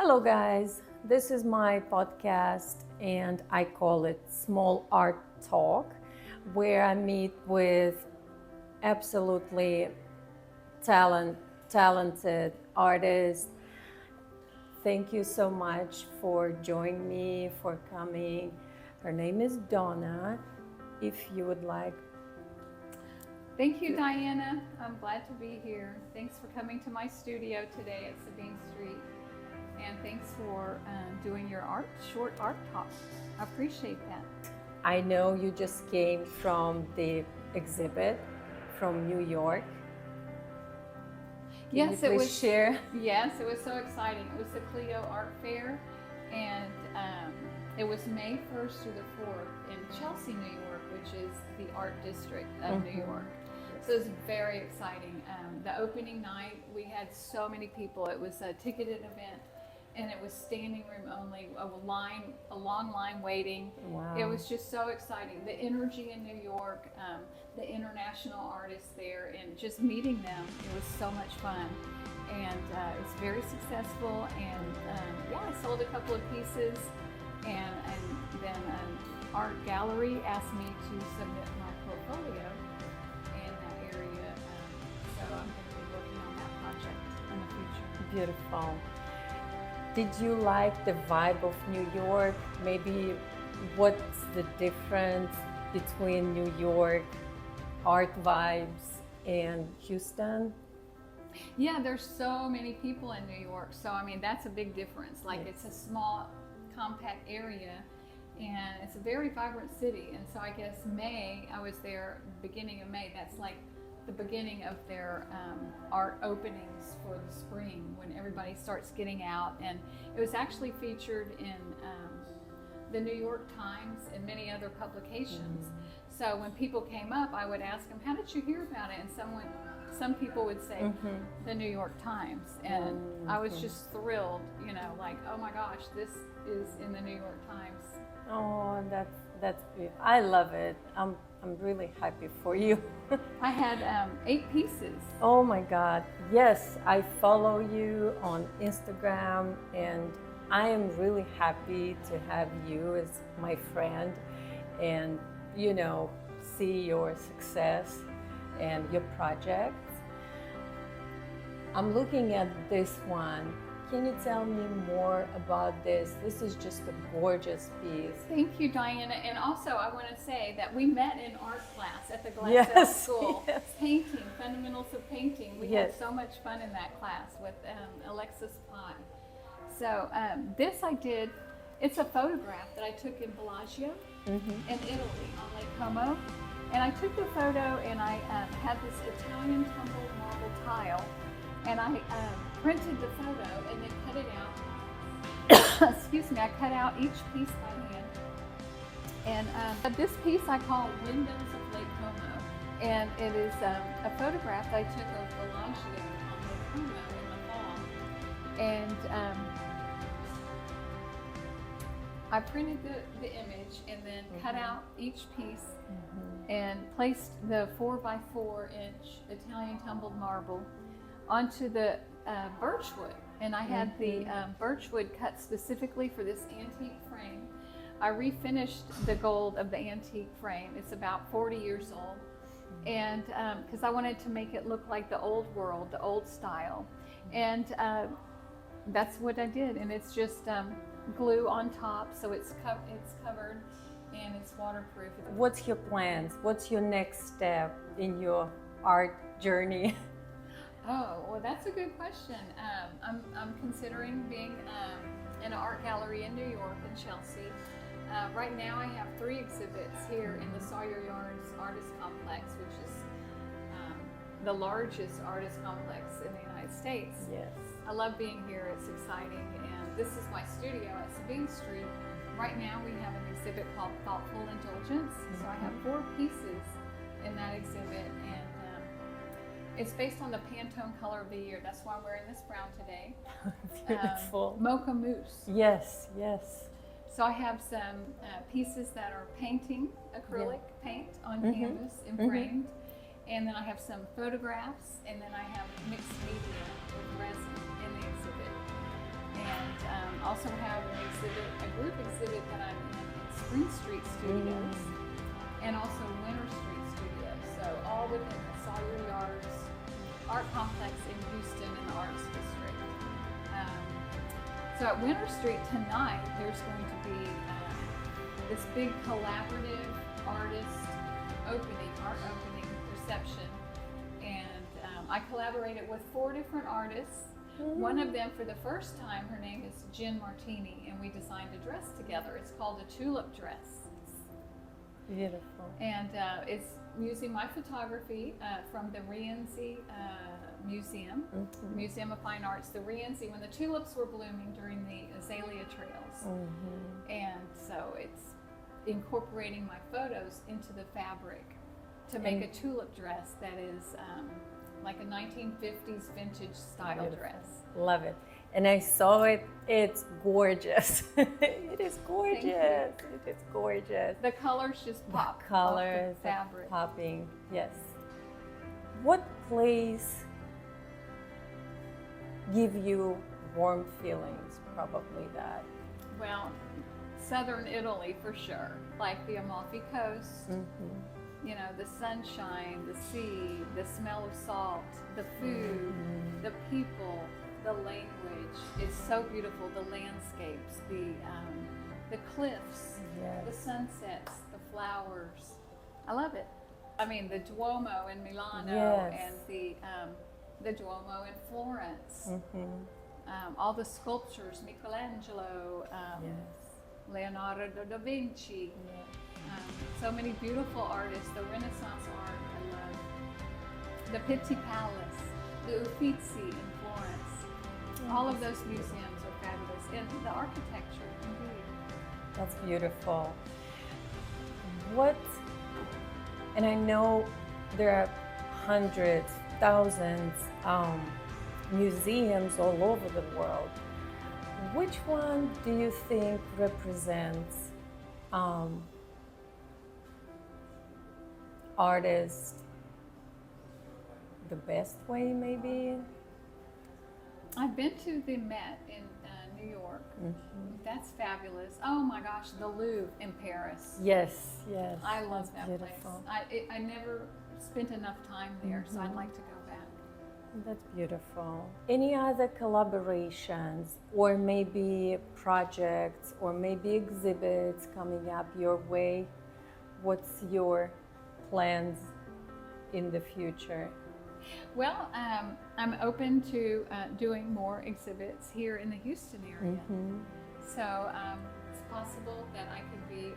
Hello guys, this is my podcast and I call it Small Art Talk, where I meet with absolutely talented artists. Thank you so much for joining me, for coming. Her name is Donna, if you would like. Thank you, Diana. I'm glad to be here. Thanks for coming to my studio today at Sabine Street. And thanks for doing your short art talk. I appreciate that. I know you just came from the exhibit from New York. Yes, it was. Share? Yes, it was so exciting. It was the Clio Art Fair, and it was May 1st through the 4th in Chelsea, New York, which is the art district of New York. So it was very exciting. The opening night, we had so many people. It was a ticketed event. And it was standing room only, a long line waiting. Wow. It was just so exciting. The energy in New York, the international artists there, and just meeting them, it was so much fun. And it was very successful. And I sold a couple of pieces. And then an art gallery asked me to submit my portfolio in that area. So I'm going to be working on that project in the future. Beautiful. Did you like the vibe of New York? Maybe what's the difference between New York art vibes and Houston? Yeah, there's so many people in New York. So, I mean, that's a big difference. Like, Yes. It's a small, compact area, and it's a very vibrant city. And so I guess I was there beginning of May. That's like the beginning of their art openings for the spring, when everybody starts getting out. And it was actually featured in the New York Times and many other publications. So when people came up, I would ask them, how did you hear about it? And some people would say the New York Times. And I was just thrilled, like, oh my gosh, this is in the New York Times. Oh, that's beautiful. I love it. I'm really happy for you. I had 8 pieces. Oh my God. Yes, I follow you on Instagram and I am really happy to have you as my friend and, see your success and your projects. I'm looking at this one. Can you tell me more about this? This is just a gorgeous piece. Thank you, Diana. And also, I want to say that we met in art class at the Glassell School. Yes. Painting, fundamentals of painting. We Yes. had so much fun in that class with Alexis Pye. So this I did, it's a photograph that I took in Bellagio in Italy on Lake Como. And I took the photo and I had this Italian tumbled marble tile. And I printed the photo and then cut it out. Excuse me, I cut out each piece by hand. And this piece I call Windows of Lake Como. And it is a photograph that I took of Bellagio on Lake Como in the fall. And I printed the image and then cut out each piece and placed the 4x4 inch Italian tumbled marble onto the birchwood, and I had the birchwood cut specifically for this antique frame. I refinished the gold of the antique frame. It's about 40 years old, and because I wanted to make it look like the old world, the old style, and that's what I did. And it's just glue on top, so it's covered and it's waterproof. What's your plans? What's your next step in your art journey? Oh, well, that's a good question. I'm considering being in an art gallery in New York and Chelsea. Right now I have 3 exhibits here in the Sawyer Yards Artist Complex, which is the largest artist complex in the United States. Yes. I love being here. It's exciting. And this is my studio at Sabine Street. Right now we have an exhibit called Thoughtful Indulgence. So I have 4 pieces in that exhibit. And it's based on the Pantone color of the year. That's why I'm wearing this brown today. Beautiful. Mocha Mousse. Yes, yes. So I have some pieces that are painting, acrylic paint on canvas and framed. And then I have some photographs, and then I have mixed media with resin in the exhibit. And also have an exhibit, a group exhibit that I'm in Spring Street Studios and also Winter Street Studios. So all within the Sawyer Yards Art Complex in Houston in the Arts District. So at Winter Street tonight, there's going to be this big collaborative artist art opening reception. And I collaborated with 4 different artists. One of them, for the first time, her name is Jen Martini, and we designed a dress together. It's called a tulip dress. Beautiful. And it's using my photography from the Rienzi Museum, Museum of Fine Arts, the Rienzi, when the tulips were blooming during the azalea trails. And so it's incorporating my photos into the fabric to make a tulip dress that is like a 1950s vintage style dress. Love it. And I saw it. It's gorgeous. It is gorgeous. It is gorgeous. The colors just pop. The colors off the fabric. Popping. Yes. What place give you warm feelings? Probably that. Well, southern Italy for sure, like the Amalfi Coast. You know, the sunshine, the sea, the smell of salt, the food, the people, the language. It's so beautiful. The landscapes, the cliffs, the sunsets, the flowers. I love it. I mean, the Duomo in Milano and the Duomo in Florence. All the sculptures, Michelangelo, Leonardo da Vinci. So many beautiful artists, the Renaissance art I love, the Pitti Palace, the Uffizi in Florence. All of those museums are fabulous, and the architecture, indeed. That's beautiful. And I know there are hundreds, thousands museums all over the world. Which one do you think represents artist the best way, maybe? I've been to the Met in New York. That's fabulous. Oh my gosh, the Louvre in Paris. Yes, yes. I love that beautiful. place. I never spent enough time there, so I'd like to go back. That's beautiful. Any other collaborations or maybe projects or maybe exhibits coming up your way? What's your plans in the future? Well, I'm open to doing more exhibits here in the Houston area. So it's possible that I could be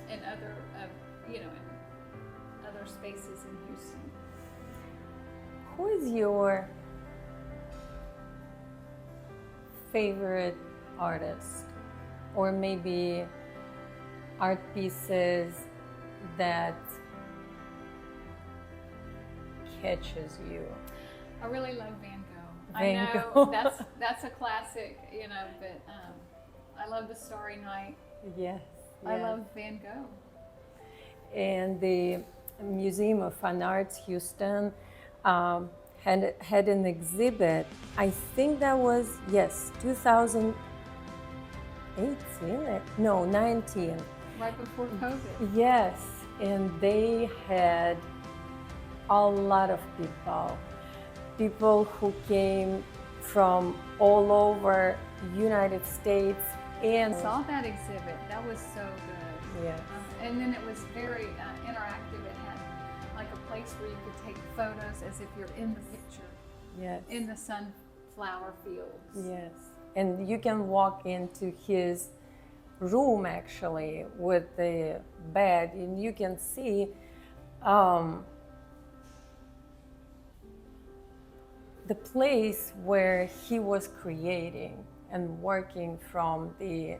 in other, in other spaces in Houston. Who is your favorite artist, or maybe art pieces that catches you? I really love Van Gogh. Van I know Gogh. that's a classic, but I love The Starry Night. Yes, I love Van Gogh. And the Museum of Fine Arts Houston had an exhibit. I think that was 2018. No, 19. Right before COVID. Yes, and they had a lot of people who came from all over United States. And I saw that exhibit. That was so good. Yes. And then it was very interactive. It had like a place where you could take photos as if you're in the picture. Yes. In the sunflower fields. Yes. And you can walk into his room actually with the bed, and you can see the place where he was creating and working from the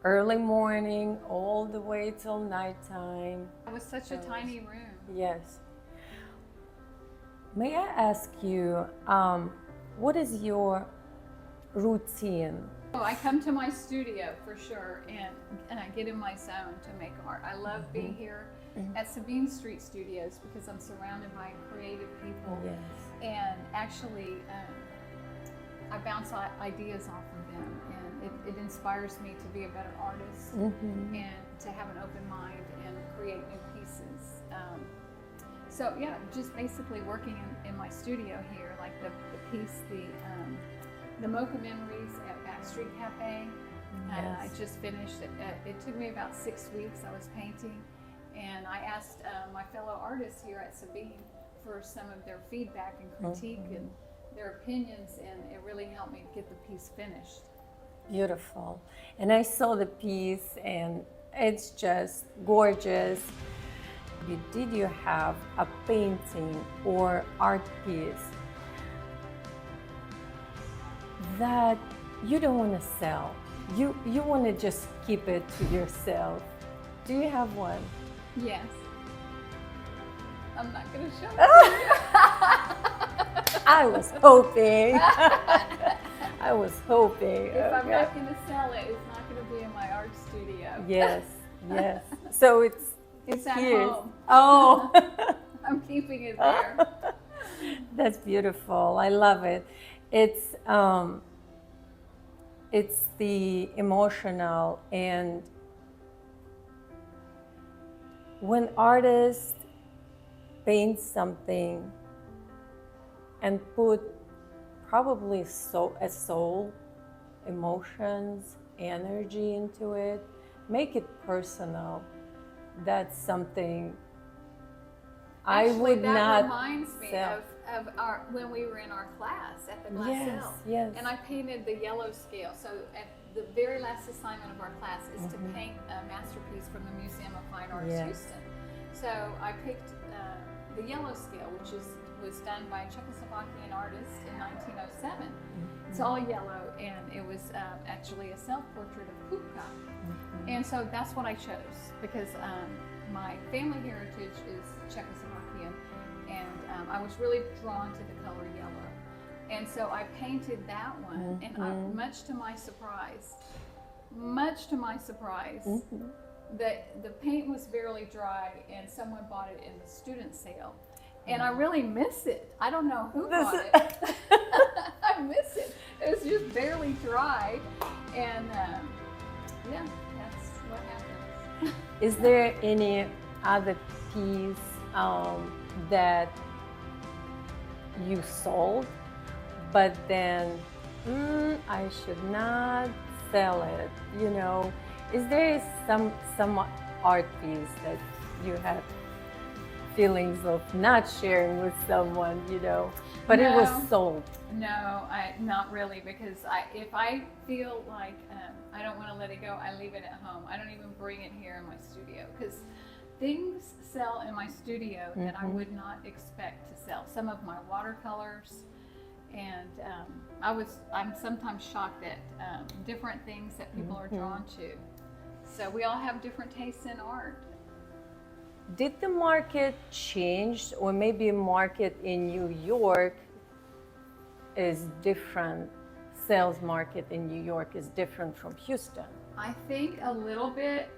early morning all the way till nighttime. It was such a tiny room. Yes. May I ask you, what is your routine? Oh, I come to my studio for sure, and I get in my zone to make art. I love being here at Sabine Street Studios because I'm surrounded by creative people. Yes. And actually, I bounce ideas off of them, and it inspires me to be a better artist and to have an open mind and create new pieces. So yeah, just basically working in my studio here, like the piece, the Mocha Memories at Backstreet Cafe. I just finished it. It took me about 6 weeks. I was painting, and I asked my fellow artists here at Sabine for some of their feedback and critique and their opinions, and it really helped me get the piece finished. Beautiful. And I saw the piece, and it's just gorgeous. Did you have a painting or art piece that you don't want to sell? You want to just keep it to yourself? Do you have one? Yes. I'm not going to show it to you. I was hoping. I was hoping. If I'm not going to sell it, it's not going to be in my art studio. Yes, yes. So it's at here. home. Oh. I'm keeping it there. That's beautiful. I love it. It's the emotional, and when artists paint something and put probably a soul, emotions, energy into it, make it personal. That's something I would that not reminds me sell. of our when we were in our class at the Glass Yes, Hill. yes. And I painted the yellow scale. So at the very last assignment of our class is to paint a masterpiece from the Museum of Fine Arts, Yes. Houston. So I picked the yellow scale, which was done by a Czechoslovakian artist in 1907. It's all yellow, and it was actually a self-portrait of Kupka. And so that's what I chose, because my family heritage is Czechoslovakian, and I was really drawn to the color yellow. And so I painted that one, and much to my surprise, the paint was barely dry, and someone bought it in the student sale. And I really miss it. I don't know who bought it. I miss it. It was just barely dry, and yeah, that's what happens. Is there any other piece that you sold, but then I should not sell it? You know, is there some art piece that you have feelings of not sharing with someone, you know, but it was sold? No, not really, because if I feel like I don't want to let it go, I leave it at home. I don't even bring it here in my studio, because things sell in my studio that I would not expect to sell. Some of my watercolors, and I'm sometimes shocked at different things that people are drawn to. So we all have different tastes in art. Did the market change, or maybe a market in New York is different, sales market in New York is different from Houston? I think a little bit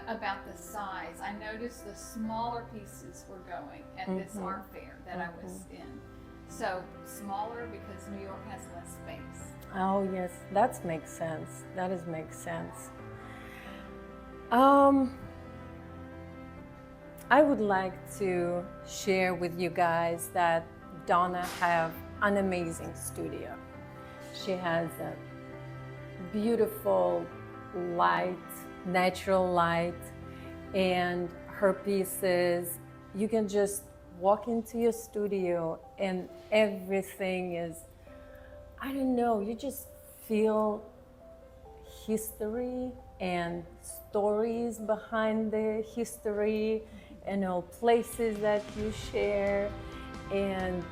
about the size. I noticed the smaller pieces were going at this art fair that I was in. So smaller because New York has less space. Oh yes, that makes sense. That makes sense. I would like to share with you guys that Donna have an amazing studio. She has a beautiful light, natural light, and her pieces, you can just walk into your studio and everything is, I don't know, you just feel history and stories behind the history, you know, places that you share, and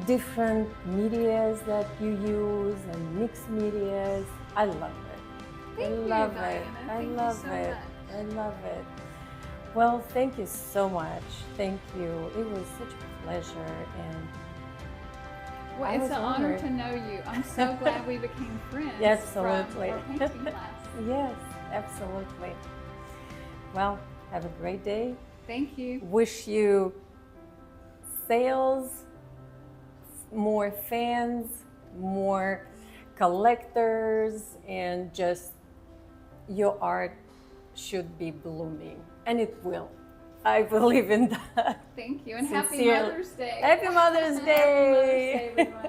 different medias that you use, and mixed medias. I love it. Thank you, love Diana. it. I Thank you love so it. much. I love it. Well, thank you so much. Thank you. It was such a pleasure, and well, I it's was an honor honored. to know you. I'm so glad we became friends. Absolutely. From our painting class. Yes, absolutely. Well, have a great day. Thank you. Wish you sales, more fans, more collectors, and just your art should be blooming, and it will. I believe in that. Thank you, and happy Sincerely. Mother's Day. Happy Mother's Day. Happy Mother's Day, everyone.